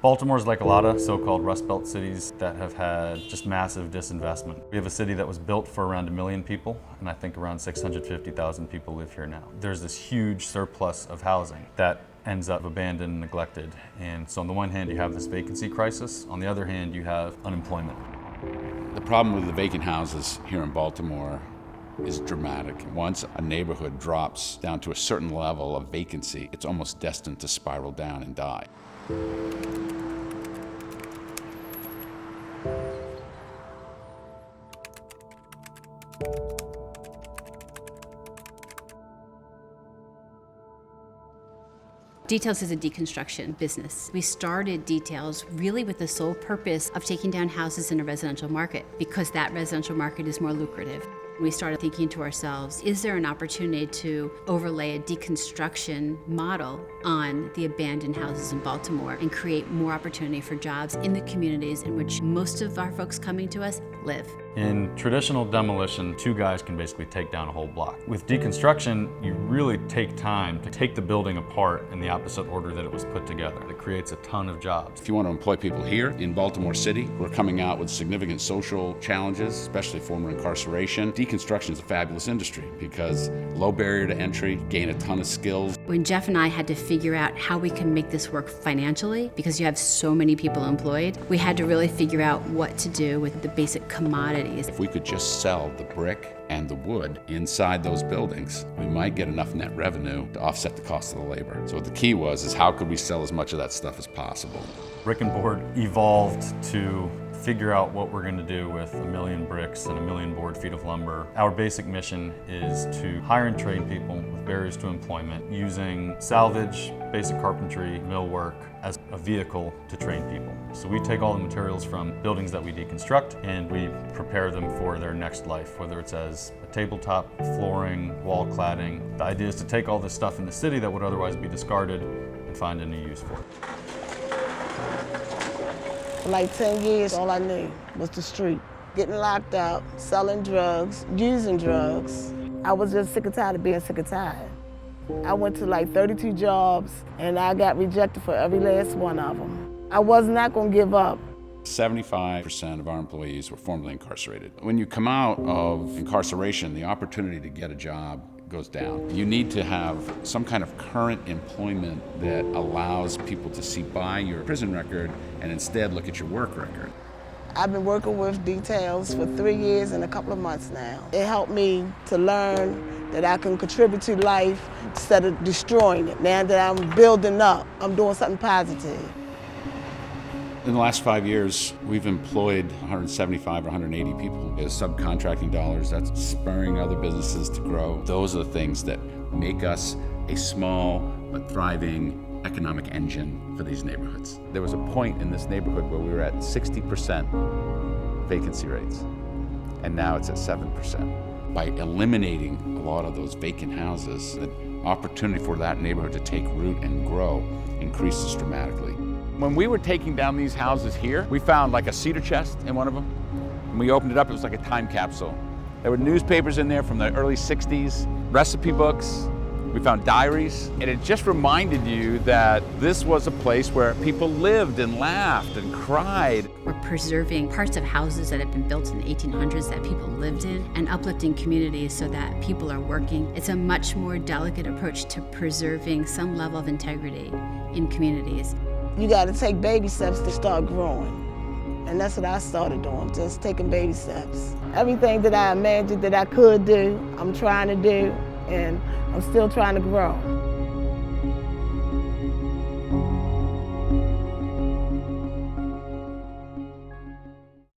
Baltimore's like a lot of so-called Rust Belt cities that have had just massive disinvestment. We have a city that was built for around 1 million people, and I think around 650,000 people live here now. There's this huge surplus of housing that ends up abandoned and neglected. And so on the one hand, you have this vacancy crisis. On the other hand, you have unemployment. The problem with the vacant houses here in Baltimore is dramatic. Once a neighborhood drops down to a certain level of vacancy, it's almost destined to spiral down and die. Details is a deconstruction business. We started Details really with the sole purpose of taking down houses in a residential market because that residential market is more lucrative. We started thinking to ourselves, is there an opportunity to overlay a deconstruction model on the abandoned houses in Baltimore and create more opportunity for jobs in the communities in which most of our folks coming to us live? In traditional demolition, 2 guys can basically take down a whole block. With deconstruction, you really take time to take the building apart in the opposite order that it was put together. It creates a ton of jobs. If you want to employ people here in Baltimore City, we're coming out with significant social challenges, especially former incarceration. Deconstruction is a fabulous industry because low barrier to entry, gain a ton of skills. When Jeff and I had to figure out how we can make this work financially, because you have so many people employed, we had to really figure out what to do with the basic commodities. If we could just sell the brick and the wood inside those buildings, we might get enough net revenue to offset the cost of the labor. So what the key was how could we sell as much of that stuff as possible? Brick and board evolved to figure out what we're going to do with 1 million bricks and 1 million board feet of lumber. Our basic mission is to hire and train people with barriers to employment using salvage, basic carpentry, millwork as a vehicle to train people. So we take all the materials from buildings that we deconstruct and we prepare them for their next life, whether it's as a tabletop, flooring, wall cladding. The idea is to take all this stuff in the city that would otherwise be discarded and find a new use for it. For like 10 years, all I knew was the street. Getting locked up, selling drugs, using drugs. I was just sick and tired of being sick and tired. I went to like 32 jobs and I got rejected for every last one of them. I was not gonna give up. 75% of our employees were formerly incarcerated. When you come out of incarceration, the opportunity to get a job goes down. You need to have some kind of current employment that allows people to see by your prison record and instead look at your work record. I've been working with Details for 3 years and a couple of months now. It helped me to learn that I can contribute to life instead of destroying it. Now that I'm building up, I'm doing something positive. In the last 5 years, we've employed 175 or 180 people as subcontracting dollars. That's spurring other businesses to grow. Those are the things that make us a small but thriving economic engine for these neighborhoods. There was a point in this neighborhood where we were at 60% vacancy rates, and now it's at 7%. By eliminating a lot of those vacant houses, the opportunity for that neighborhood to take root and grow increases dramatically. When we were taking down these houses here, we found like a cedar chest in one of them. When we opened it up, it was like a time capsule. There were newspapers in there from the early 60s, recipe books. We found diaries, and it just reminded you that this was a place where people lived and laughed and cried. We're preserving parts of houses that have been built in the 1800s that people lived in and uplifting communities so that people are working. It's a much more delicate approach to preserving some level of integrity in communities. You gotta take baby steps to start growing. And that's what I started doing, just taking baby steps. Everything that I imagined that I could do, I'm trying to do, and I'm still trying to grow.